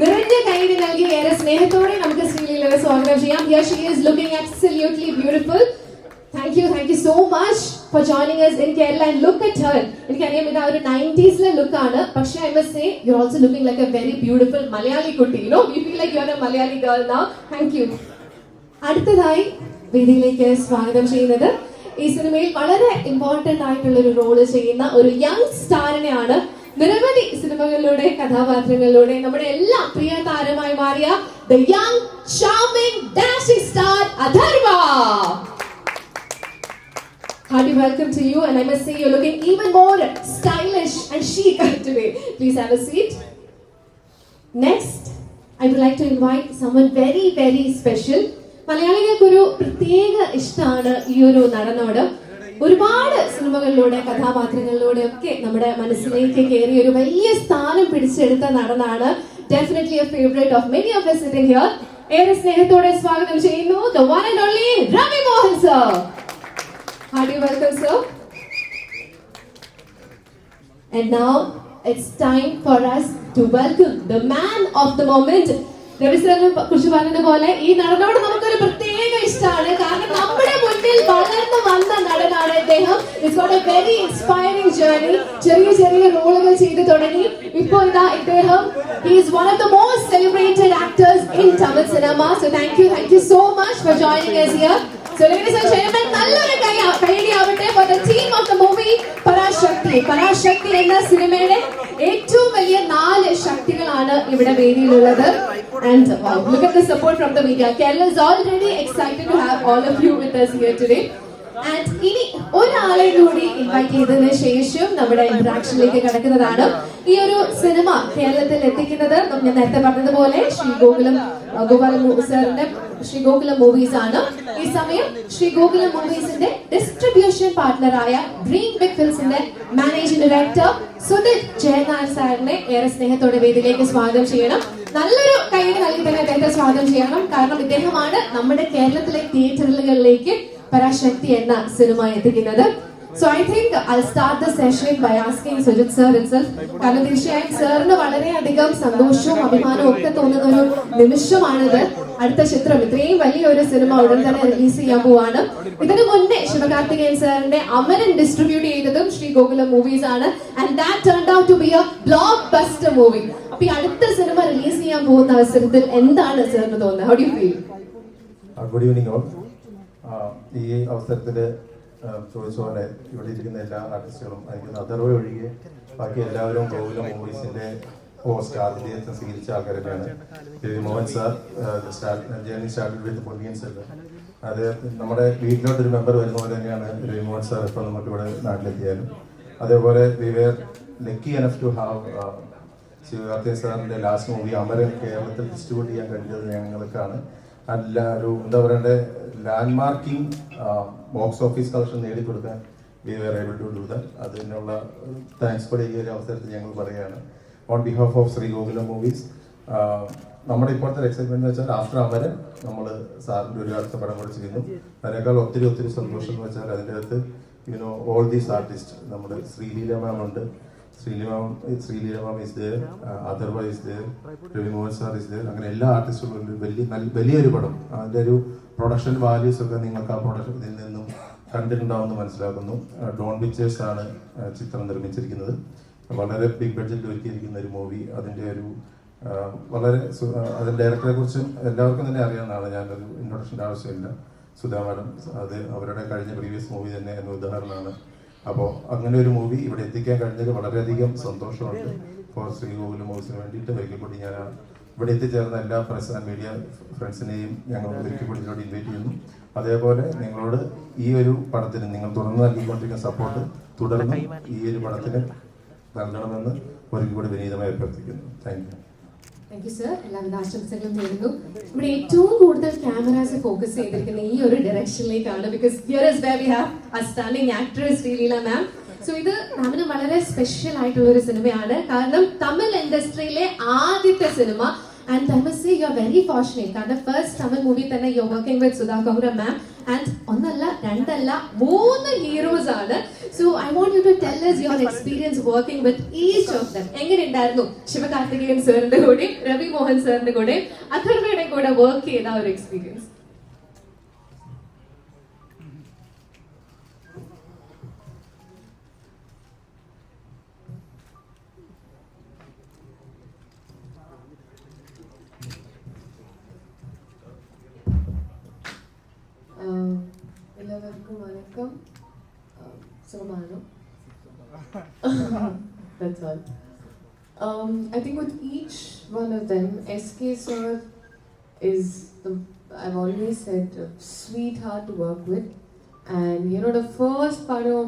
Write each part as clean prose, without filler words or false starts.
നിറഞ്ഞ കൈയ്യടി നൽകി ഏറെ സ്നേഹത്തോടെ നമുക്ക് ശ്രീലീലയെ സ്വാഗതം ചെയ്യാം. Here she is looking absolutely beautiful. Thank you so much for joining us in Kerala and look at her. എനിക്കറിയാം ഇത് ഒരു 90s ലുക്ക് ആണ്, പക്ഷേ I must say you're also looking like a very beautiful Malayali കുട്ടി. You know, we feel like you're a Malayali girl now. Thank you. അടുത്തതായി വേദിയിലേക്ക് സ്വാഗതം ചെയ്യുന്നത് ഈ സിനിമയിൽ വളരെ ഇമ്പോർട്ടന്റ് ആയിട്ടുള്ള ഒരു റോള് ചെയ്യുന്ന ഒരു യങ് സ്റ്റാറിനെയാണ്. നിരവധി സിനിമകളിലൂടെ കഥാപാത്രങ്ങളിലൂടെ നമ്മുടെ എല്ലാം പ്രിയ താരമായി മാറിയ the young charming dashing star Atharva. Hearty welcome to you, and I must say you're looking even more stylish and chic today. Please have a seat. Next, I would like to invite someone very very special. മലയാളികൾക്ക് ഒരു പ്രത്യേക ഇഷ്ടമാണ് ഈ ഒരു നടനോട്. ഒരുപാട് സിനിമകളിലൂടെ കഥാപാത്രങ്ങളിലൂടെ ഒക്കെ നമ്മുടെ മനസ്സിലേക്ക് കയറി ഒരു വലിയ സ്ഥാനം പിടിച്ചെടുത്ത നടനാണ്. Definitely a favorite of many of us sitting here. ഏറെ സ്നേഹത്തോടെ സ്വാഗതം ചെയ്യുന്നു the one and only Ravi Mohan sir. Hearty welcome sir. And now it's time for us to welcome the man of the moment. Ravi സാറിനെ കുറിച്ച് പറഞ്ഞതുപോലെ ഈ നടനോട് നമുക്കൊരു പ്രത്യേക ഇഷ്ടമാണ്. കാരണം നമ്മുടെ മുന്നിൽ വളർന്നു വന്ന നടനാണ് ഇദ്ദേഹം. He's got a very inspiring journey. ചെറിയ ചെറിയ റോളുകൾ ചെയ്തു തുടങ്ങി. ഇപ്പോൾ ഇതാ ഇദ്ദേഹം he is one of the most celebrated actors in Tamil cinema. So thank you so much for joining us here. So ladies and gentlemen, നല്ലൊരു കൈയടിയാവട്ടെ for the team of the movie പരാശക്തി. പരാശക്തി എന്ന സിനിമയുടെ ഏറ്റവും വലിയ 4 ശക്തികളാണ് ഇവിടെ വേദിയിലുള്ളത്. And look at the support from the media. Kerala is already excited to have all of you with us here today. And ഇനി ഒരാളെ കൂടി invite ചെയ്തതിനു ശേഷം നമ്മുടെ ഇന്ററാക്ഷനിലേക്ക് കടക്കുന്നതാണ്. ഈ ഒരു സിനിമ കേരളത്തിൽ എത്തിക്കുന്നത് ഞാൻ നേരത്തെ പറഞ്ഞതുപോലെ ഗോകുലം സാറിന്റെ ശ്രീഗോകുലം മൂവീസ് ആണ്. ഈ സമയം Sree Gokulam മൂവീസിന്റെ distribution പാർട്ട്ണറായ dream big ഫിൽസിന്റെ managing director സുധിത് Jayanath സാറിനെ ഏറെ സ്നേഹത്തോടെ വേദിയിലേക്ക് സ്വാഗതം ചെയ്യണം. നല്ലൊരു കൈയ്യടി നൽകി തന്നെ അദ്ദേഹത്തെ സ്വാഗതം ചെയ്യണം. കാരണം ഇദ്ദേഹമാണ് നമ്മുടെ കേരളത്തിലെ തിയേറ്ററുകളിലേക്ക് പരാശക്തി എന്ന സിനിമ എത്തിക്കുന്നത്. So I think I'll start the session by asking Sujit sir itself. കാരണം തീർച്ചയായും സാറിന് വളരെയധികം സന്തോഷവും അഭിമാനവും ഒക്കെ തോന്നുന്ന ഒരു നിമിഷമാണിത്. അടുത്ത ചിത്രം ഇത്രയും വലിയൊരു സിനിമ ഉടൻ തന്നെ റിലീസ് ചെയ്യാൻ പോവാണ്. ഇതിനു മുന്നേ ശിവകാർത്തികേയൻ സാറിന്റെ അമരൻ ഡിസ്ട്രിബ്യൂട്ട് ചെയ്തതും ശ്രീ ഗോകുലം മൂവീസ് ആണ്. And that turned out to be a blockbuster movie. അപ്പൊ ഈ അടുത്ത സിനിമ റിലീസ് ചെയ്യാൻ പോകുന്ന അവസരത്തിൽ എന്താണ് സാറിന് തോന്നുന്നത്? How do you feel? Good evening all. ഈ അവസരത്തിൽ ചോദിച്ച പോലെ ഇവിടെ ഇരിക്കുന്ന എല്ലാ ആർട്ടിസ്റ്റുകളും അയക്കുന്ന അഥർവ ഒഴികെ ബാക്കി എല്ലാവരും ഗോകുലം മൂവീസിന്റെ ഹോസ്റ്റ് ആതിഥേയത്വം സ്വീകരിച്ച ആൾക്കാർ തന്നെയാണ്. Ravi Mohan sir journey started with Ponniyin Selvan. അത് നമ്മുടെ വീട്ടിലോട്ടൊരു മെമ്പർ വരുന്ന പോലെ തന്നെയാണ് രവി മോഹൻ സാർ ഇപ്പോൾ നമുക്കിവിടെ നാട്ടിലെത്തിയാലും. അതേപോലെ we were lucky enough to have Sivakarthikeyan സാറിന്റെ ലാസ്റ്റ് മൂവി അമരൻ കേരളത്തിൽ ഡിസ്ട്രിബ്യൂട്ട് ചെയ്യാൻ കഴിഞ്ഞത് ഞങ്ങൾക്കാണ്. അല്ല ഒരു എന്താ പറയണ്ടേ ലാൻഡ്മാർക്കിംഗ് ബോക്സ് ഓഫീസ് കളക്ഷൻ നേടിക്കൊടുക്കാൻ we were able to do that. അതിനുള്ള താങ്ക്സ് കൂടി ഈ ഒരു അവസരത്തിൽ ഞങ്ങൾ പറയുകയാണ് on behalf of Sree Gokulam movies. നമ്മുടെ ഇപ്പോഴത്തെ എക്സൈറ്റ്മെന്റ് എന്ന് വെച്ചാൽ ആഫ്റ്റർ അമരൻ നമ്മൾ സാറിൻ്റെ ഒരു അടുത്ത പടം കൂടി ചെയ്യുന്നു. അതിനേക്കാൾ ഒത്തിരി സന്തോഷം എന്ന് വെച്ചാൽ അതിൻ്റെ അകത്ത് യുനോ ഓൾ ദീസ് ആർട്ടിസ്റ്റ് നമ്മുടെ ശ്രീലീല മാം ഉണ്ട്. Sreeleela ma'am is there, Atharva is there, Ravi Mohan sir is there. അങ്ങനെ എല്ലാ ആർട്ടിസ്റ്റുകളും വലിയൊരു പടം. അതിൻ്റെ ഒരു പ്രൊഡക്ഷൻ വാല്യൂസ് ഒക്കെ നിങ്ങൾക്ക് ആ പ്രൊഡക്ഷൻ ഇതിൽ നിന്നും കണ്ടിട്ടുണ്ടാവുമെന്ന് മനസ്സിലാക്കുന്നു. ഡോൺ പിക്ചേഴ്സ് ആണ് ചിത്രം നിർമ്മിച്ചിരിക്കുന്നത്. വളരെ ബിഗ് ബഡ്ജറ്റ് ഒരുക്കിയിരിക്കുന്ന ഒരു മൂവി. അതിൻ്റെ ഒരു വളരെ അതിൻ്റെ ഡയറക്ടറെ കുറിച്ച് എല്ലാവർക്കും തന്നെ അറിയാവുന്നതാണ്. ഞാനൊരു ഇൻട്രൊഡക്ഷൻ്റെ ആവശ്യമില്ല. സുധാ മാഡം അത് അവരുടെ കഴിഞ്ഞ പ്രീവിയസ് മൂവി തന്നെ എന്ന ഉദാഹരണമാണ്. അപ്പോൾ അങ്ങനെ ഒരു മൂവി ഇവിടെ എത്തിക്കാൻ കഴിഞ്ഞതിൽ വളരെയധികം സന്തോഷമുണ്ട്. ഫോർ ശ്രീ ഗോകുലം മൂവീസിന് വേണ്ടിയിട്ട് ഒരിക്കൽ കൂടി ഞാൻ ഇവിടെ എത്തിച്ചേർന്ന എല്ലാ പ്രസ് ആൻഡ് മീഡിയ ഫ്രണ്ട്സിനെയും ഞങ്ങൾ ഒരിക്കൽ കൂടി ഇതിലോട്ട് ഇൻവൈറ്റ് ചെയ്യുന്നു. അതേപോലെ നിങ്ങളോട് ഈ ഒരു പടത്തിന് നിങ്ങൾ തുടർന്ന് നൽകിക്കൊണ്ടിരിക്കുന്ന സപ്പോർട്ട് തുടർന്ന് ഈ ഒരു പടത്തിന് നൽകണമെന്ന് ഒരിക്കൽ കൂടി വിനീതമായി അഭ്യർത്ഥിക്കുന്നു. Thank you sir. എല്ലാവിധ ആശംസകളും നേരുന്നു. ഇവിടെ ഏറ്റവും കൂടുതൽ ക്യാമറാസ് ഫോക്കസ് ചെയ്തിരിക്കുന്ന ഈ ഒരു ഡയറക്ഷനിലേക്കാണ്. Because here is where we have a stunning actress Sreeleela ma'am. So ഇത് മാമിന് വളരെ സ്പെഷ്യൽ ആയിട്ടുള്ള ഒരു സിനിമയാണ്. കാരണം തമിഴ് ഇൻഡസ്ട്രിയിലെ ആദ്യത്തെ cinema And I must say you're very fortunate. കാരണം first Tamil movie തന്നെ you're working with Sudha Kaura ma'am. And ഒന്നല്ല രണ്ടല്ല 3 heroes ആണ്. So I want you to tell us your experience working with each of them. എങ്ങനെ ഉണ്ടായിരുന്നു ശിവകാർത്തികേയൻ സാറിന്റെ കൂടെ രവി മോഹൻ സാറിന്റെ കൂടെ അഥർവയുടെ കൂടെ വർക്ക് ചെയ്ത ഒരു എക്സ്പീരിയൻസ്? എല്ലാവർക്കും വണക്കം. സുഖമാണോ? That's all. I think with each one of them, SK sir is I've always said a sweetheart to work with, and you know the first part of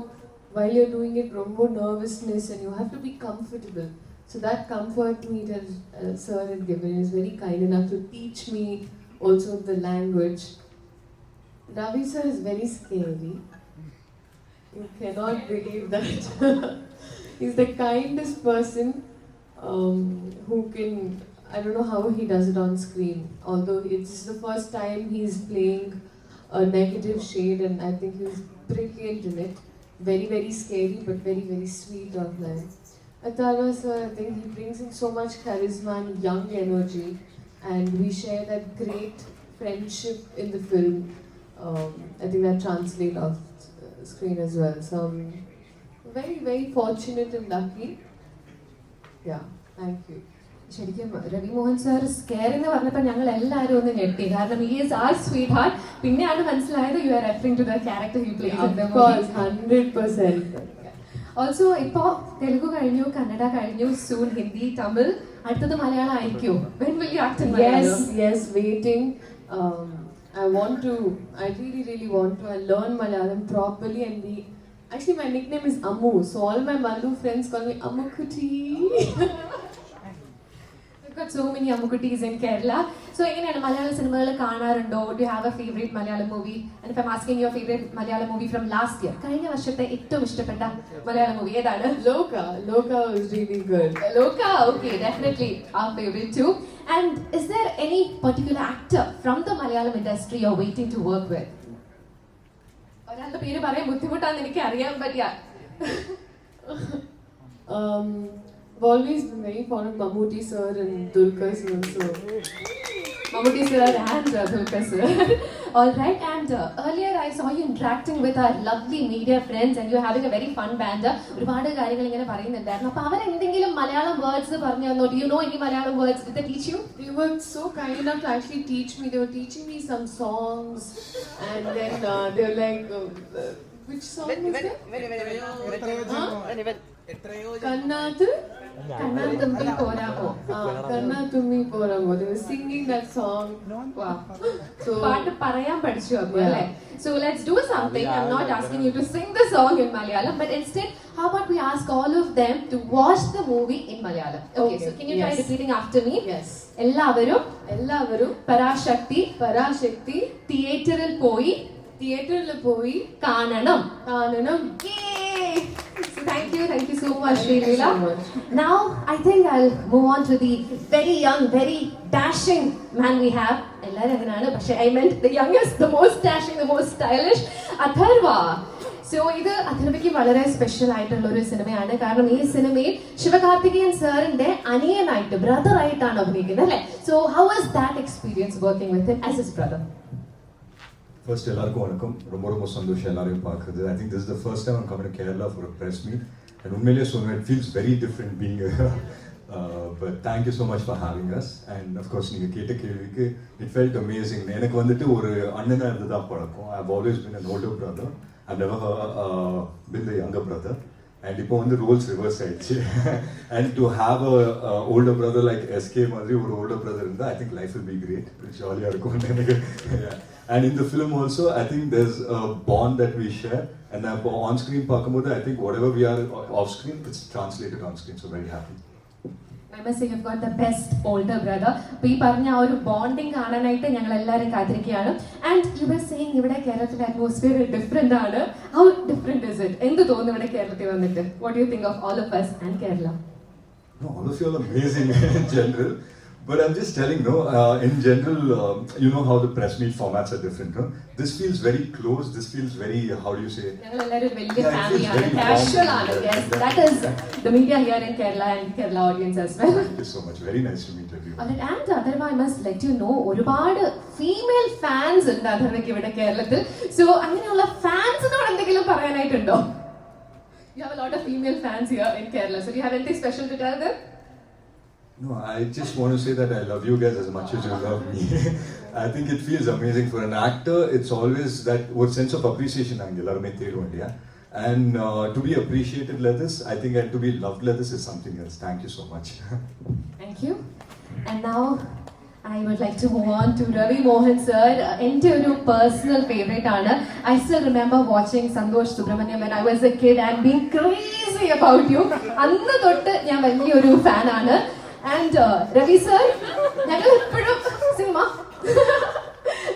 while you're doing it, rombo nervousness and you have to be comfortable. So that comfort me that sir had given is very kind enough to teach me also the language. Ravi sir is very scary. You cannot believe that. He's the kindest person who can, I don't know how he does it on screen. Although it's the first time he's playing a negative shade and I think he's brilliant in it. Very, very scary but very, very sweet of man. Atharva sir, I think he brings in so much charisma and young energy and we share that great friendship in the film. I think that translates off screen as well. So I'm very, very fortunate and lucky. Yeah, thank you. ശരിക്കും Ravi Mohan sir scare എന്ന് പറഞ്ഞപ്പോൾ ഞങ്ങൾ എല്ലാവരും ഒന്ന് ഞെട്ടി. കാരണം he is our sweetheart. പിന്നെയാണ് മനസ്സിലായത് you are referring to the character he plays in the movie. Of course, 100%. Also ഇപ്പോ തെലുഗു കഴിഞ്ഞു, കന്നഡ കഴിഞ്ഞു, soon ഹിന്ദി, തമിഴ്, അടുത്തത് മലയാളം ആയിരിക്കും. When will you act in Malayalam? Yes, waiting. I really, really want to. I learn Malayalam properly and actually my nickname is Ammu, so all my Malu friends call me Ammu Kuti. We've got so many Ammukuttis in Kerala. So എങ്ങനെയാണ് മലയാള സിനിമകൾ കാണാറുണ്ടോ? Do you have a favorite Malayalam movie? And if I'm asking your favorite Malayalam movie from last year, കഴിഞ്ഞ വർഷത്തെ ഏറ്റവും ഇഷ്ടപ്പെട്ട മലയാള movie ഏതാണ്? Loka was really good. Loka, okay, definitely our favorite too. And is there any particular actor from the Malayalam industry you're waiting to work with? ഒരാളുടെ പേര് പറയാൻ ബുദ്ധിമുട്ടാണെന്ന് എനിക്ക് അറിയാൻ പറ്റിയ. I've always been very fond of Mammootty sir and Dulquer sir. So Mammootty sir and Dulquer sir. All right, and earlier I saw you interacting with our lovely media friends and you're having a very fun banter. ഒരുപാട് കാര്യങ്ങൾ ഇങ്ങനെ പറയുന്നുണ്ടായിരുന്നു. അപ്പോൾ അവർ എന്തെങ്കിലും Malayalam words പറഞ്ഞു തന്നോ? Do you know any Malayalam words? Did they teach you? they were so kind enough to actually teach me. They were teaching me some songs and then they were like, which song was that? Kannathu? കണ്ണാത്തുമ്പി പോരാമോ? Kannathummee Poramo. They were singing that song. Wow. So പാട്ട് പറയാൻ പഠിച്ചു അപ്പോൾ അല്ലേ? So let's do something. I'm not asking you to sing the song in Malayalam, but instead, how about we ask all of them to watch the movie in Malayalam? Okay, so can you try Yes. repeating after me? yes. എല്ലാവരും പരാശക്തി തിയേറ്ററിൽ പോയി തിയേറ്ററിൽ പോയി കാണണം. Yay! So thank you so much, Thank you Srileela. so much. Now I think I'll move on to the very young, very dashing man we have. എല്ലാവരും അങ്ങനെയാണ്, പക്ഷേ I meant the youngest, the most dashing, the most stylish, Atharva. So ഇത് അഥർവയ്ക്ക് വളരെ special ആയിട്ടുള്ള ഒരു സിനിമയാണ്. കാരണം ഈ സിനിമയിൽ ശിവകാർത്തികേയൻ സാറിന്റെ അനിയനായിട്ട്, ബ്രദർ ആയിട്ടാണ് അഭിനയിക്കുന്നത് അല്ലേ? So how was that experience working with him as his brother? First எல்லாருக்கும் வணக்கம். ரொம்ப ரொம்ப சந்தோஷம் எல்லாரையும் பார்க்குறது. I think this is the first time I'm coming to Kerala for a press meet and உண்மையிலேயே சொல்லுவேன், it feels very different being but thank you so much for having as. And of course நீங்கள் கேட்ட கேள்விக்கு இட் ஃபெல்ட் அமேசிங். எனக்கு வந்துட்டு ஒரு அண்ணனாக இருந்து தான் பழக்கம். I have always been an older brother. I never been the younger brother. And இப்போ வந்து ரோல்ஸ் ரிவர்ஸ் ஆயிடுச்சு. And to have a older brother like SK மாதிரி ஒரு ஓல்டர் பிரதர் இருந்தால் I think life will be great. ஜாலியாக இருக்கும் எனக்கு. And in the film also, I think there's a bond that we share. And on screen, I think whatever we are off screen, it's translated on screen. So very happy. I must say you've got the best older brother. ഇപ്പോൾ ഈ പറഞ്ഞ ആ ഒരു bonding കാണാനായിട്ട് ഞങ്ങൾ എല്ലാവരും കാത്തിരിക്കുകയാണ്. And you were saying ഇവിടെ കേരളത്തിലെ അറ്റ്മോസ്ഫിയർ ഡിഫറെന്റ് ആണ്. How different is it? എന്ത് തോന്നുന്നു ഇവിടെ കേരളത്തിൽ വന്നിട്ട്? What you think of all of us and Kerala? No, all of you are amazing in general. But I'm just telling, no, in general, you know how the press meet formats are different, no? This feels very close, this feels very, how do you say? ഞങ്ങളെല്ലാവരും വലിയ Yeah, it feels ഫാമിലിയാണ്, very casual ആണ്. warm. Yes, that is the media here in Kerala and Kerala audience as well. Thank you so much. Very nice to meet everyone. And Atharva, I must let you know, ഒരുപാട് female fans ഉണ്ട് അഥർവയ്ക്ക് ഇവിടെ കേരളത്തിൽ. So അങ്ങനെയുള്ള ഫാൻസിനോട് എന്തെങ്കിലും പറയാനായിട്ടുണ്ടോ? You have a lot of female fans here in Kerala. So do you have anything special to tell them? No, I just want to say that I love you guys as much as you love me. I think it feels amazing for an actor. It's always that what sense of appreciation yeah. And to be appreciated like this, I think, and to be loved like this is something else. Thank you so much. Thank you. And now I would like to move on to Ravi Mohan sir. Into your personal favorite aanu. I still remember watching Santosh Subramaniam when I was a kid and being crazy about you. Annu thottu njan valiyoru fan aanu. And Ravi sir, ഞങ്ങൾ എപ്പോഴും cinema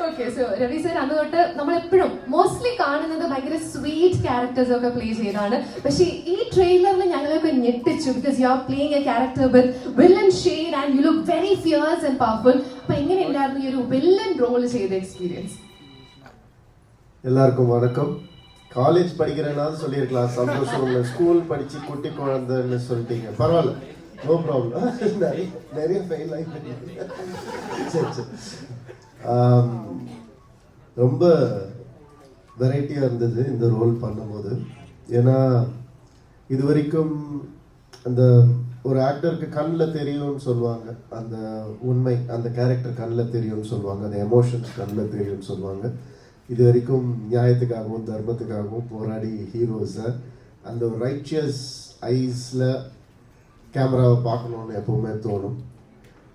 okay so Ravi sir അന്ന് തൊട്ട് നമ്മളെപ്പോഴും mostly കാണുന്നത് ഭയങ്കര sweet characters ഒക്കെ play ചെയ്താണ്. പക്ഷേ ഈ ട്രെയിലറിൽ ഞങ്ങളൊക്കെ ഞെട്ടിച്ചു, because you are playing A character with villain shade and you look very fears and powerful. അപ്പൊ എങ്ങനെയുണ്ടായിരുന്നു ഈ ഒരു വില്ലൻ റോൾ ചെയ്ത എക്സ്പീരിയൻസ്? எல்லாருக்கும் வணக்கம். காலேஜ் படிக்கிறேன்னாலும் சொல்லியிருக்கலாம், சந்தோஷம். ஸ்கூல் படிச்சு குட்டி குழந்தைன்னு சொல்லிட்டீங்க, பரவாயில்ல, நோ ப்ராப்ளம். நிறைய ஃபெயில் ஆகி சரி சரி. ரொம்ப வெரைட்டியாக இருந்தது இந்த ரோல் பண்ணும்போது. ஏன்னா இது வரைக்கும் அந்த ஒரு ஆக்டருக்கு கண்ணில் தெரியும்னு சொல்லுவாங்க, அந்த உண்மை அந்த கேரக்டர் கண்ணில் தெரியும்னு சொல்லுவாங்க, அந்த எமோஷன்ஸ் கண்ணில் தெரியும்னு சொல்லுவாங்க. இது வரைக்கும் நியாயத்துக்காகவும் தர்மத்துக்காகவும் போராடி ஹீரோஸை அந்த ஒரு ரைச்சியஸ் ஐஸில் கேமராவை பார்க்கணுன்னு எப்போவுமே தோணும்.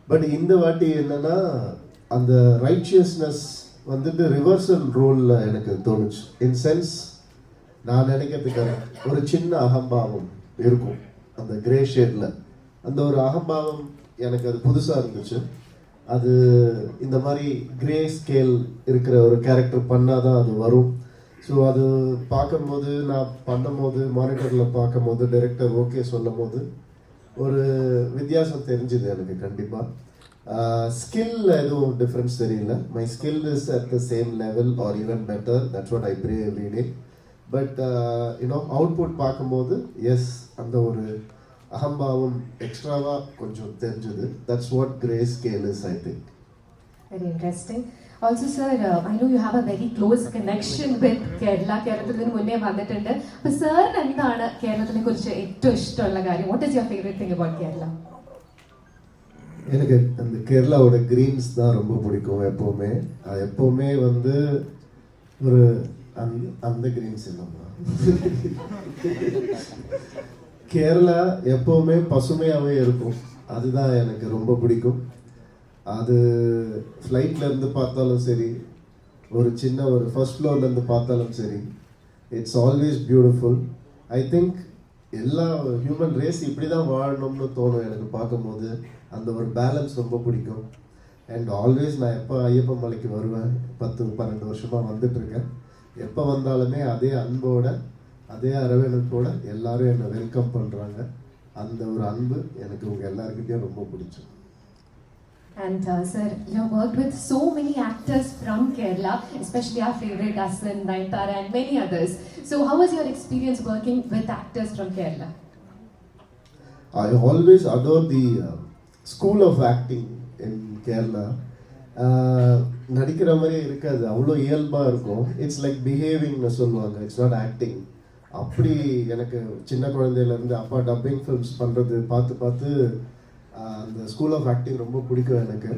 பட் இந்த வாட்டி என்னென்னா அந்த ரைச்சியஸ்னஸ் வந்துட்டு ரிவர்சல் ரோலில் எனக்கு தோணுச்சு. இன் சென்ஸ் நான் நினைக்கிறதுக்கு ஒரு சின்ன அகம்பாவம் இருக்கும் அந்த கிரே ஷேடில். அந்த ஒரு அகம்பாவம் எனக்கு அது புதுசாக இருந்துச்சு. அது இந்த மாதிரி கிரே ஸ்கேல் இருக்கிற ஒரு கேரக்டர் பண்ணால் தான் அது வரும். ஸோ அது பார்க்கும்போது, நான் பண்ணும்போது, மானிட்டரில் பார்க்கும்போது, டைரக்டர் ஓகே சொல்லும் போது ஒரு வித்தியாசம் தெரிஞ்சுது எனக்கு கண்டிப்பாக. ஸ்கில் எதுவும் டிஃப்ரென்ஸ் தெரியல. My skill is at the same level or even better. That's what I pray every day. But you know output பார்க்கும்போது எஸ், அந்த ஒரு அகம்பாவம் எக்ஸ்ட்ராவாக கொஞ்சம் தெரிஞ்சுது. That's what grey scale is, I think. Very interesting. Also sir, I know you have a very close connection with Kerala. കേരളത്തിൽ മുന്നേ വന്നിട്ടുണ്ട്. അപ്പോൾ സാറിന് എന്താണ് കേരളത്തിനെ കുറിച്ച് ഏറ്റവും ഇഷ്ടമുള്ള കാര്യം? What is your favorite thing about Kerala? எனக்கு அந்த கேரளாவோட க்ரீன்ஸ் தான் ரொம்ப பிடிக்கும். எப்போவுமே அது எப்போவுமே வந்து ஒரு அந்த க்ரீன்ஸ் இல்லைம்மா, கேரளா எப்போவுமே பசுமையாகவே இருக்கும். அதுதான் எனக்கு ரொம்ப பிடிக்கும். அது ஃப்ளைட்லேருந்து பார்த்தாலும் சரி, ஒரு சின்ன ஒரு ஃபர்ஸ்ட் ஃப்ளோர்லேருந்து பார்த்தாலும் சரி, it's always beautiful. I think எல்லா ஹியூமன் ரேஸ் இப்படி தான் வாழணும்னு தோணும் எனக்கு பார்க்கும்போது. அந்த ஒரு பேலன்ஸ் ரொம்ப பிடிக்கும். அண்ட் ஆல்வேஸ் நான் எப்போ ஐயப்பன் மலைக்கு வருவேன், 10-12 வருஷமாக வந்துட்டுருக்கேன். எப்போ வந்தாலுமே அதே அன்போட, அதே அரவணைப்போட எல்லாரும் என்னை வெல்கம் பண்ணுறாங்க. அந்த ஒரு அன்பு எனக்கு உங்கள் எல்லாருக்கிட்டையும் ரொம்ப பிடிச்சது. And sir, you have worked with so many actors from Kerala, especially our favorite Asan, Nayanthara and many others. So how was your experience working with actors from Kerala? I always adore the school of acting in Kerala. நடிக்கிற மாதிரி இருக்காது, அவ்வளோ இயல்பாக இருக்கும். It's like பிஹேவிங்னு சொல்லுவாங்க, it's not acting. அப்படி எனக்கு சின்ன குழந்தையிலேருந்து அப்பா டப்பிங் ஃபிலிம்ஸ் பண்ணுறது பார்த்து அந்த ஸ்கூல் ஆஃப் ஆக்டிங் ரொம்ப பிடிக்கும் எனக்கு.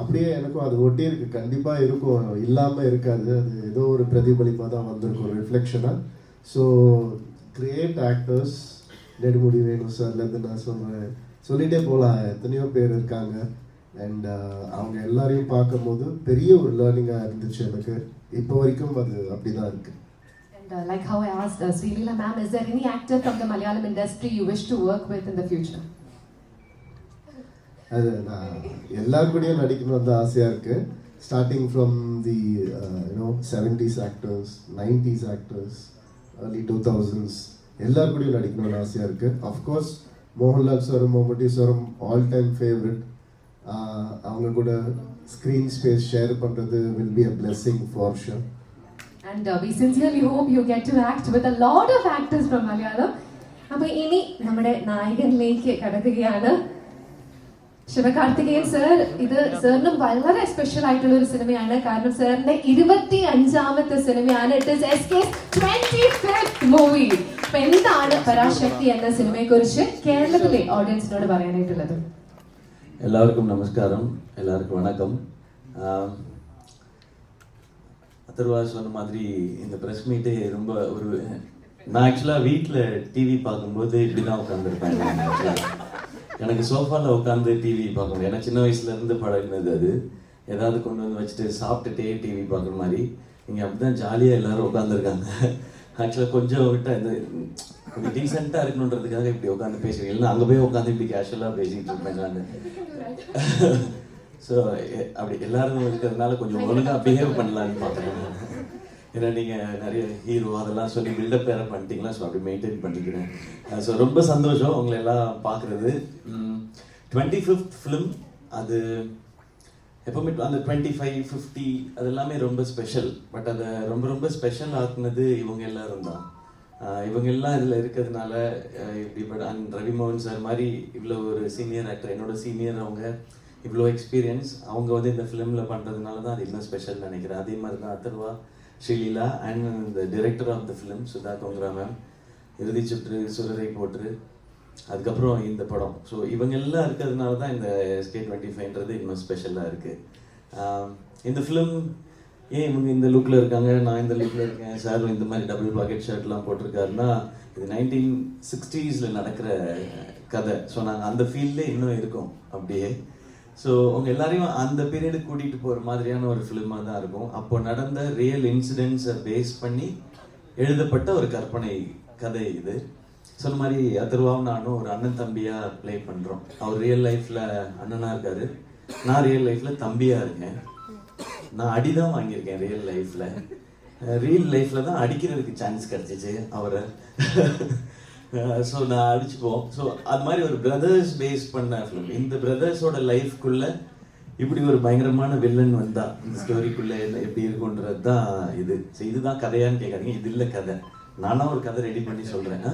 அப்படியே எனக்கும் அது ஒட்டி இருக்கு, கண்டிப்பாக இருக்கும், இல்லாமல் இருக்காது. அது ஏதோ ஒரு பிரதிபலிப்பாக தான் வந்திருக்கும், ஒரு ரிஃப்ளெக்ஷனாக. ஸோ கிரேட் ஆக்டர்ஸ், நெடுமுடி வேணு சார்லேருந்து நான் சொல்லிகிட்டே போகலாம், எத்தனையோ பேர் இருக்காங்க. அண்ட் அவங்க எல்லாரையும் பார்க்கும்போது பெரிய ஒரு லேர்னிங்காக இருந்துச்சு எனக்கு. இப்போ வரைக்கும் அது அப்படி தான் இருக்குது. And like how I asked Srilila ma'am, is there any actor from the Malayalam industry you wish to work with in the future? அது நான் எல்லாருக்கூடையும் நடிக்கணும்னு தான் ஆசையாக இருக்குது. Starting from the 70s actors, 90s actors, early 2000s எல்லாருக்கூடையும் நடிக்கணும்னு ஆசையாக இருக்குது. Of course Mohanlal சாரும் மம்முட்டி சாரும் ஆல் டைம் ஃபேவரட். அவங்க கூட ஸ்க்ரீன் ஸ்பேஸ் ஷேர் பண்ணுறது will be a blessing for sure. And we sincerely hope you get to act with a lot of actors from Malayalam. അപ്പോൾ ഇനി നമ്മുടെ നായകനിലേക്ക് കടക്കുകയാണ്. ശിവകാർത്തികേയൻ സർ, ഇത് സാറിനും വളരെ സ്പെഷ്യൽ ആയിട്ടുള്ള ഒരു സിനിമയാണ്. കാരണം സാറിന്റെ 25ാമത്തെ സിനിമയാണ്. It is SK's 25th movie. അപ്പൊ എന്താണ് പരാശക്തി എന്ന സിനിമയെ കുറിച്ച് കേരളത്തിലെ ഓഡിയൻസിനോട് പറയാനായിട്ടുള്ളത്? எல்லாருக்கும் நமஸ்காரம், எல்லாருக்கும் வணக்கம். அதர்வா சொன்ன மாதிரி இந்த ப்ரெஸ் மீட்டே ரொம்ப ஒரு நான் ஆக்சுவலாக வீட்டில் டிவி பார்க்கும்போது இப்படி தான் உட்காந்துருப்பேன். எனக்கு சோஃபாவில் உட்காந்து டிவி பார்க்க முடியும். ஏன்னா சின்ன வயசுலேருந்து பழகினது அது. ஏதாவது கொண்டு வந்து வச்சுட்டு சாப்பிட்டுட்டே டிவி பார்க்குற மாதிரி இங்கே அப்படி தான் ஜாலியாக எல்லோரும் உட்காந்துருக்காங்க. ஆக்சுவலாக கொஞ்சம் விட்டால் இந்த கொஞ்சம் டீசெண்டாக இருக்கணுன்றதுக்காக இப்படி உட்காந்து பேசுவீங்க. இல்லைன்னா அங்கே போய் உட்காந்து இப்படி கேஷுவலாக பேசிக்கிட்டு இருப்பேன் நான். ஸோ அப்படி எல்லாரும் இருக்கிறதுனால கொஞ்சம் ஒழுங்காக பிஹேவ் பண்ணலான்னு பார்க்குறேன். ஏன்னா நீங்கள் நிறைய ஹீரோ அதெல்லாம் சொல்லி பில்டப் வேறு பண்ணிட்டீங்களா, ஸோ அப்படி மெயின்டைன் பண்ணிக்கிறேன். ஸோ ரொம்ப சந்தோஷம் உங்களை எல்லாம் பார்க்குறது. 25th ஃபிலிம் அது எப்போவுமே அந்த 25, 50 அது எல்லாமே ரொம்ப ஸ்பெஷல். பட் அதை ரொம்ப ரொம்ப ஸ்பெஷல் ஆக்குனது இவங்க எல்லாரும் தான். இவங்க எல்லாம் இதில் இருக்கிறதுனால இப்படி ரவிமோகன் சார் மாதிரி இவ்வளோ ஒரு சீனியர் ஆக்டர், என்னோட சீனியர், அவங்க இவ்வளோ எக்ஸ்பீரியன்ஸ் அவங்க வந்து இந்த ஃபிலிமில் பண்ணுறதுனால தான் அது இன்னும் ஸ்பெஷல் நினைக்கிறேன். அதே மாதிரி தான் Atharvaa, Sreeleela and the director of the film Sudha Kongara ma'am, Irudhi Suttru, சுரரை போற்று, அதுக்கப்புறம் இந்த படம். ஸோ இவங்க எல்லாம் இருக்கிறதுனால தான் இந்த SK 25ன்றது இன்னும் ஸ்பெஷலாக இருக்குது. இந்த ஃபிலிம் ஏன் இவங்க இந்த லுக்கில் இருக்காங்க, நான் இந்த லுக்கில் இருக்கேன், சார் இந்த மாதிரி டபுள் பாக்கெட் ஷர்ட்லாம் போட்டிருக்காருன்னா இது 1960s நடக்கிற கதை. ஸோ நாங்கள் அந்த ஃபீல்ட்லே இன்னும் இருக்கோம் அப்படியே. ஸோ உங்க எல்லாரையும் அந்த பீரியடுக்கு கூட்டிகிட்டு போகிற மாதிரியான ஒரு ஃபிலிமாக தான் இருக்கும். அப்போ நடந்த ரியல் இன்சிடென்ட்ஸை பேஸ் பண்ணி எழுதப்பட்ட ஒரு கற்பனை கதை இது. சொன்ன மாதிரி அதர்வாவும் நானும் ஒரு அண்ணன் தம்பியாக ப்ளே பண்ணுறோம். அவர் ரியல் லைஃப்பில் அண்ணனாக இருக்காரு, நான் ரியல் லைஃப்பில் தம்பியாக இருக்கேன். நான் அடி தான் வாங்கியிருக்கேன் ரியல் லைஃப்பில் தான் அடிக்கிறதுக்கு சான்ஸ் கிடச்சிச்சு அவரை. ஸோ நான் அடிச்சுப்போம். ஸோ அது மாதிரி ஒரு பிரதர்ஸ் பேஸ் பண்ண ஃபிலிம். இந்த பிரதர்ஸோட லைஃப்குள்ளே இப்படி ஒரு பயங்கரமான வில்லன் வந்தா இந்த ஸ்டோரிக்குள்ளே எப்படி இருக்குன்றது தான் இது. ஸோ இதுதான் கதையான்னு கேட்காதீங்க, இது இல்லை கதை. நானா ஒரு கதை ரெடி பண்ணி சொல்கிறேன்.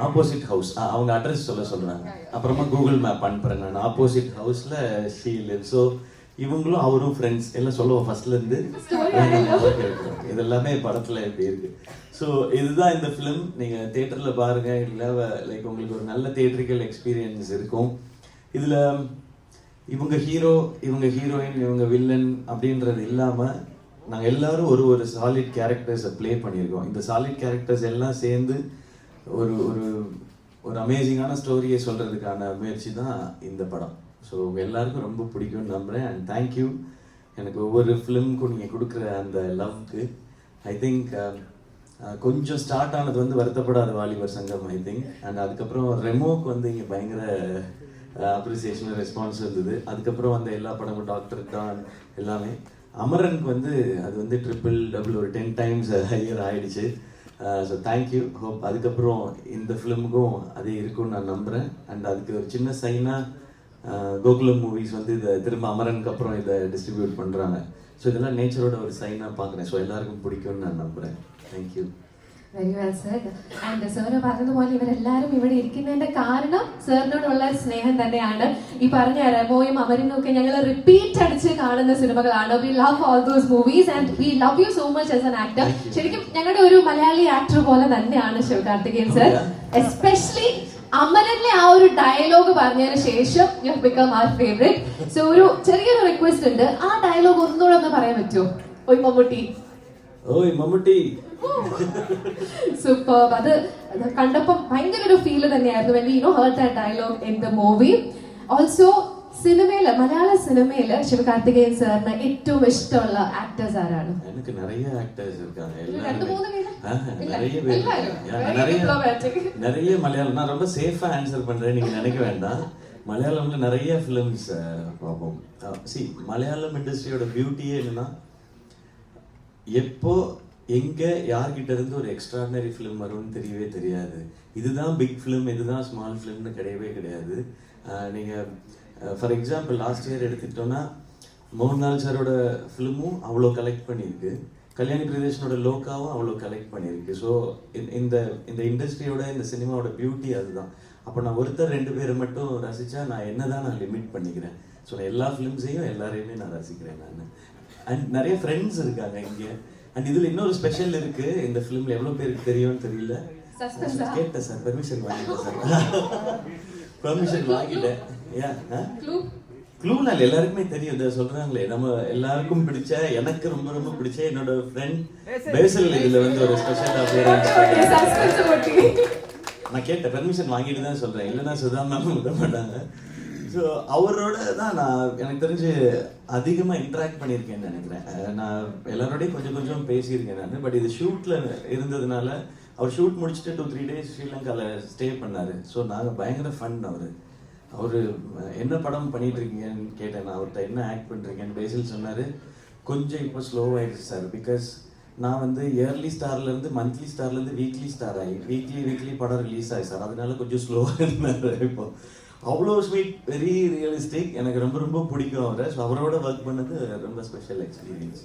ஆப்போசிட் ஹவுஸ், அவங்க அட்ரஸ் சொல்கிறாங்க, அப்புறமா கூகுள் மேப் அனுப்புகிறேன் நான். ஆப்போசிட் ஹவுஸில் ஷீ லிவ். ஸோ இவங்களும் அவரும் ஃப்ரெண்ட்ஸ் எல்லாம் சொல்லுவோம் ஃபர்ஸ்ட்லேருந்து. இதெல்லாமே படத்தில் எப்படி இருக்குது. ஸோ இதுதான் இந்த ஃபிலிம். நீங்கள் தேட்டரில் பாருங்கள், இல்லை லைக் உங்களுக்கு ஒரு நல்ல தேட்டரிக்கல் எக்ஸ்பீரியன்ஸ் இருக்கும். இதில் இவங்க ஹீரோ, இவங்க ஹீரோயின், இவங்க வில்லன் அப்படின்றது இல்லாமல் நாங்கள் எல்லாரும் ஒரு ஒரு சாலிட் கேரக்டர்ஸை ப்ளே பண்ணியிருக்கோம். இந்த சாலிட் கேரக்டர்ஸ் எல்லாம் சேர்ந்து ஒரு ஒரு ஒரு அமேசிங்கான ஸ்டோரியை சொல்கிறதுக்கான முயற்சி தான் இந்த படம். ஸோ உங்கள் எல்லாருக்கும் ரொம்ப பிடிக்கும்னு நம்புகிறேன். அண்ட் தேங்க்யூ எனக்கு ஒவ்வொரு ஃபிலிமுக்கும் நீங்கள் கொடுக்குற அந்த லவ்க்கு. ஐ திங்க் கொஞ்சம் ஸ்டார்ட் ஆனது வந்து வருத்தப்படாத வாலிபர் சங்கம் ஐ திங்க். அண்ட் அதுக்கப்புறம் ரெமோக்கு வந்து இங்கே பயங்கர அப்ரிசியேஷன் ரெஸ்பான்ஸ் இருந்தது. அதுக்கப்புறம் வந்த எல்லா படமும் டாக்டர் தான் எல்லாமே. அமரனுக்கு வந்து அது வந்து ட்ரிபிள் டபுள் ஒரு 10 times ஹையர் ஆயிடுச்சு. So thank you. ஹோப் அதுக்கப்புறம் இந்த ஃபிலிமுக்கும் அதே இருக்கும்னு நான் நம்புகிறேன். அண்ட் அதுக்கு ஒரு சின்ன சைனாக கோகுலம் மூவிஸ் வந்து இதை திரும்ப அமரனுக்கு அப்புறம் இதை டிஸ்ட்ரிபியூட் பண்ணுறாங்க. ஸோ இதெல்லாம் நேச்சரோட ஒரு சைனாக பார்க்குறேன். ஸோ எல்லாருக்கும் பிடிக்கும்னு நான் നമ്പുறேன். Thank you. Very well said. And sir പറഞ്ഞതുപോലെ ഇവരെല്ലാവരും ഇവിടെ ഇരിക്കുന്നതിന്റെ കാരണം സാറിനോടുള്ള സ്നേഹം തന്നെയാണ്. ഈ പറഞ്ഞ റെമോയും അമരനും ഒക്കെ ഞങ്ങൾ റിപ്പീറ്റ് അടിച്ച് കാണുന്ന സിനിമകളാണ്. We love all those movies and we love you so much as an actor. ശരിക്കും ഞങ്ങളുടെ ഒരു മലയാളി ആക്ടർ പോലെ തന്നെയാണ് ശിവകാർത്തികേയൻ സർ. എസ്പെഷ്യലി അമരനിലെ ആ ഒരു ഡയലോഗ് പറഞ്ഞതിന് ശേഷം you have become our favourite. So ഒരു ചെറിയൊരു റിക്വസ്റ്റ് ഉണ്ട്, ആ ഡയലോഗ് ഒന്നുകൂടെ ഒന്ന് പറയാൻ പറ്റുമോ? ഓയ് മമ്മൂട്ടി. ഓയ് മമ്മൂട്ടി. സൂപ്പർ. അത് കണ്ടപ്പോൾ ഭയങ്കര ഒരു ഫീൽ തന്നെയായിരുന്നു. when we heard that dialogue in the movie. Also സിനിമയില്, മലയാള സിനിമയില് ശിവകാർത്തികേയൻ സാറിന് ഏറ്റവും ഇഷ്ടമുള്ള ആക്ടേഴ്സ് ആരാണ്? എനിക്ക് நிறைய ആക്ടേഴ്സ് இருக்காங்க. நிறைய மலையாளம். நான் ரொம்ப சேஃபா ஆன்சர் பண்றேன், நீங்க நினைக்க வேண்டாம். மலையாளம்ல நிறைய ஃபிலிம்ஸ் பார்ப்போம். சி மலையாளம் இண்டஸ்ட்ரியோட பியூட்டியே என்னன்னா எப்போ எங்கே யார்கிட்ட இருந்து ஒரு எக்ஸ்ட்ராடினரி ஃபிலிம் வரும்னு தெரியவே தெரியாது. இதுதான் பிக் ஃபிலிம், இதுதான் ஸ்மால் ஃபிலிம்னு கிடையவே கிடையாது. நீங்கள் ஃபார் எக்ஸாம்பிள் லாஸ்ட் இயர் எடுத்துக்கிட்டோன்னா மோகன்லால் சாரோட ஃபிலிமும் அவ்வளோ கலெக்ட் பண்ணியிருக்கு, கல்யாணி பிரியதர்ஷனோட லோக்காவும் அவ்வளோ கலெக்ட் பண்ணியிருக்கு. ஸோ இந்த இந்த இண்டஸ்ட்ரியோட இந்த சினிமாவோட பியூட்டி அதுதான். அப்போ நான் ஒருத்தர் 2 பேரை மட்டும் ரசித்தா நான் என்ன தான் நான் லிமிட் பண்ணிக்கிறேன். ஸோ நான் எல்லா ஃபிலிம்ஸையும் எல்லாரையுமே நான் ரசிக்கிறேன் நான். அண்ட் நிறைய ஃப்ரெண்ட்ஸ் இருக்காங்க இங்கே. அண்ட் இதில் இன்னொரு ஸ்பெஷல் இருக்குது இந்த ஃபிலிமில், எவ்வளோ பேருக்கு தெரியும்னு தெரியல. கேட்டேன் சார், பெர்மிஷன் வாங்கிட்டேன் சார், பெர்மிஷன் வாங்கிட்டேன். ஏன் க்ளூனால் எல்லாருக்குமே தெரியும். இதை சொல்கிறாங்களே, நம்ம எல்லாருக்கும் பிடிச்ச, எனக்கு ரொம்ப ரொம்ப பிடிச்ச என்னோட ஃப்ரெண்ட் பேசல் இதில் வந்து ஒரு ஸ்பெஷல் நான் கேட்டேன், பெர்மிஷன் வாங்கிட்டு தான் சொல்கிறேன், இல்லைன்னா சுதா மேம் விட மாட்டாங்க. ஸோ அவரோட தான் நான் எனக்கு தெரிஞ்சு அதிகமாக இன்ட்ராக்ட் பண்ணியிருக்கேன்னு நினைக்கிறேன். நான் எல்லாரோடையும் கொஞ்சம் கொஞ்சம் பேசியிருக்கேன் நான். பட் இது ஷூட்டில் இருந்ததுனால அவர் ஷூட் முடிச்சுட்டு 2-3 டேஸ் ஸ்ரீலங்காவில் ஸ்டே பண்ணார். ஸோ நாங்கள் பயங்கர ஃபன். அவர் என்ன படம் பண்ணிட்டு இருக்கீங்கன்னு கேட்டேன் நான் அவர்கிட்ட, என்ன ஆக்ட் பண்ணுறீங்கன்னு. பேசில் சொன்னார், கொஞ்சம் இப்போ ஸ்லோவாகிடுச்சு சார், பிகாஸ் நான் வந்து இயர்லி ஸ்டார்லேருந்து மந்த்லி ஸ்டார்லேருந்து வீக்லி ஸ்டார் ஆகி வீக்லி படம் ரிலீஸ் ஆகி சார், அதனால கொஞ்சம் ஸ்லோவாக இருந்தார். இப்போ அவ்வளோ ஸ்வீட், வெரி ரியலிஸ்டிக், எனக்கு ரொம்ப ரொம்ப பிடிக்கும் அவரை. ஸோ அவரோட ஒர்க் பண்ணது ரொம்ப സ്പെഷ്യൽ എക്സ്പീരിയൻസ്.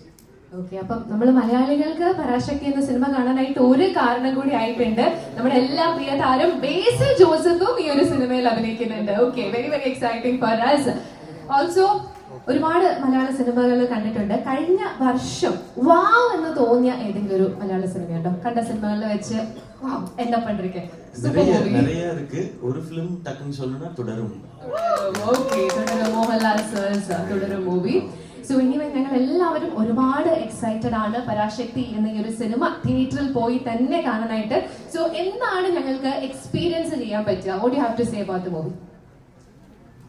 ഓക്കെ, അപ്പം നമ്മൾ മലയാളികൾക്ക് പരാശക്തി എന്ന സിനിമ കാണാനായിട്ട് ഒരു കാരണം കൂടി ആയിട്ടുണ്ട്. നമ്മുടെ എല്ലാ പ്രിയ താരം ബേസിൽ ജോസഫും ഈ ഒരു സിനിമയിൽ അഭിനയിക്കുന്നുണ്ട്. Okay, very very exciting for us. Also ഒരുപാട് മലയാള സിനിമകൾ കണ്ടിട്ടുണ്ട്. കഴിഞ്ഞ വർഷം വാവ് എന്ന് തോന്നിയ ഏതെങ്കിലും ഒരു മലയാള സിനിമയുണ്ടോ? കണ്ട സിനിമകളിൽ വെച്ച് വാവ് என்ன பண்றீங்க? நிறைய இருக்கு. ஒரு ஃபிலிம் டக்குன்னு சொல்லணும்னா തുടരും. ഓക്കെ, തുടരും. മോഹൻലാൽ സേഴ്സ് തുടരും മൂവി. സോ ഇനിവേ ഞങ്ങൾ എല്ലാവരും ഒരുപാട് എക്സൈറ്റഡ് ആണ് പരാശക്തി എന്ന ഈ ഒരു സിനിമ തിയേറ്ററിൽ പോയി തന്നെ കാണാനായിട്ട്. സോ എന്താണ് ഞങ്ങൾക്ക് എക്സ്പീരിയൻസ് ചെയ്യാൻ പറ്റുക? What you have to say about the movie?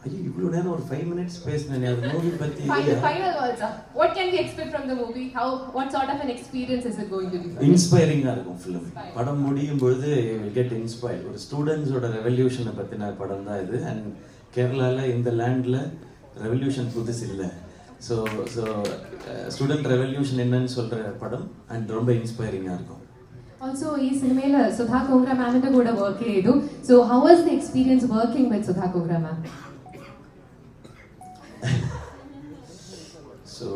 ஐயோ, இவ்வளோ நேரம் ஒரு 5 minutes பேசினேன் அது மூவி பத்தி. Final words. What can we expect from the movie? What sort of an experience is it going to be? இன்ஸ்பைரிங்கா இருக்கும் ஃபிலிம். படம் முடியும் பொழுது will get inspired. ஒரு ஸ்டூடெண்ட்ஸோட ரெவல்யூஷனை பத்தின படம் தான் இது. அண்ட் கேரளால இந்த லேண்ட்ல ரெவல்யூஷன் புதுசு இல்லை. ஸோ ஸ்டூடெண்ட் ரெவல்யூஷன் என்னன்னு சொல்ற படம். அண்ட் ரொம்ப இன்ஸ்பைரிங்கா இருக்கும். Also, ഈ സിനിമയിൽ സുധാ കോഗ്ര മാമിന്റെ കൂടെ വർക്ക് ചെയ്തു. So how was the experience working with Sudha Kongara ma'am? So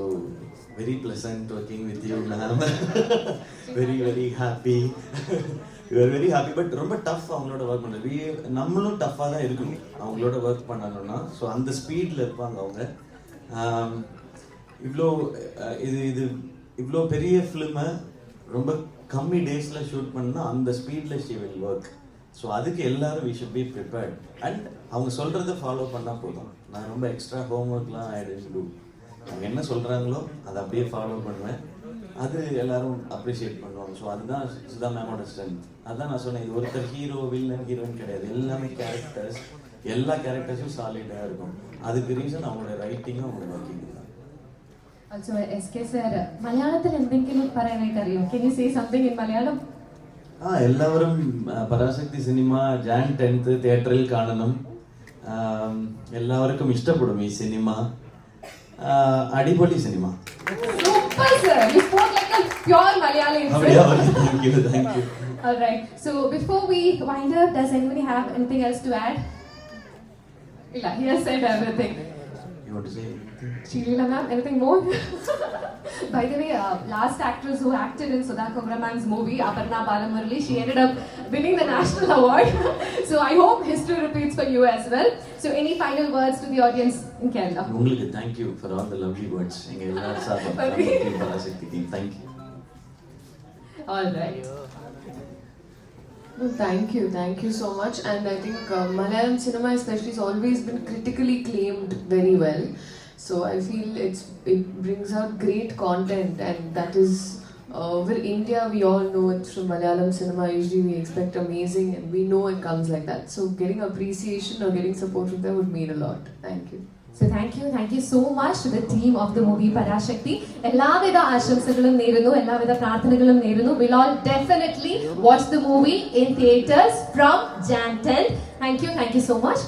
very pleasant working with you, ma'am. very very happy. We are very happy. But ரொம்ப டஃப் அவங்களோட ஒர்க் பண்ணுறது. நம்மளும் டஃப்பாக தான் இருக்கணும் அவங்களோட ஒர்க் பண்ணணும்னா. ஸோ அந்த ஸ்பீடில் இருப்பாங்க அவங்க. இவ்வளோ பெரிய ஃபிலிமை ரொம்ப கம்மி டேஸில் ஷூட் பண்ணால் அந்த ஸ்பீடில் ஷி வில் ஒர்க். ஸோ அதுக்கு எல்லாரும் we should be prepared. And அவங்க சொல்கிறத ஃபாலோ பண்ணால் போதும். நான் ரொம்ப எக்ஸ்ட்ரா ஹோம்ஒர்க்லாம் ஐ டோன்ட் டு. அவங்க என்ன சொல்கிறாங்களோ அதை அப்படியே ஃபாலோ பண்ணுவேன். அது எல்லாரும் அப்ரிஷியேட் பண்ணுவாங்க. ஸோ அதுதான் சுதா மேமோட ஸ்ட்ரென்த். அதுதான் நான் சொன்னேன், இது ஒருத்தர் ஹீரோ வில்லன் ஹீரோயின் கிடையாது, எல்லாமே கேரக்டர்ஸ். எல்லா கேரக்டர்ஸும் சாலிடாக இருக்கும். அதுக்கு ரீசன் அவங்களோட ரைட்டிங்கும் அவங்களோட ஒர்க்கிங் தான். Also, SK sir, മലയാളത്തിൽ എന്തെങ്കിലും പറയാനായിട്ട് അറിയോ? Can you say something in Malayalam? എല്ലാവരും പരാശക്തി സിനിമ Jan 10th തിയേറ്ററിൽ കാണണം. എല്ലാവർക്കും ഇഷ്ടപ്പെടും ഈ സിനിമ. അടിപൊളി cinema. Super sir, you spoke like a pure Malayali. Thank you. All right. So before we wind up, does anybody have anything else to add? Illa, he has said everything. You want to say anything? Srilila ma'am, anything more? By the way, last actress who acted in Sudha Kogra ma'am's movie, Aparna Balamurali, she ended up winning the national award. So I hope history repeats for you as well. So any final words to the audience in Kerala? உங்களுக்கு thank you for all the lovely words. எங்க எல்லாரும் சார்பா Parasakthi team thank you. All right. No, thank you so much. And I think Malayalam cinema especially has always been critically claimed very well. So I feel it brings out great content, and that is with India, we all know it from Malayalam cinema. Usually we expect amazing, and we know it comes like that. So getting appreciation or getting support from them would mean a lot. Thank you. So thank you so much to the team of the movie Parashakti. എല്ലാവിധ ആശംസകളും നേരുന്നു, എല്ലാവിധ പ്രാർത്ഥനകളും നേരുന്നു. We'll all definitely watch the movie in theaters from Jan 10th. Thank you so much.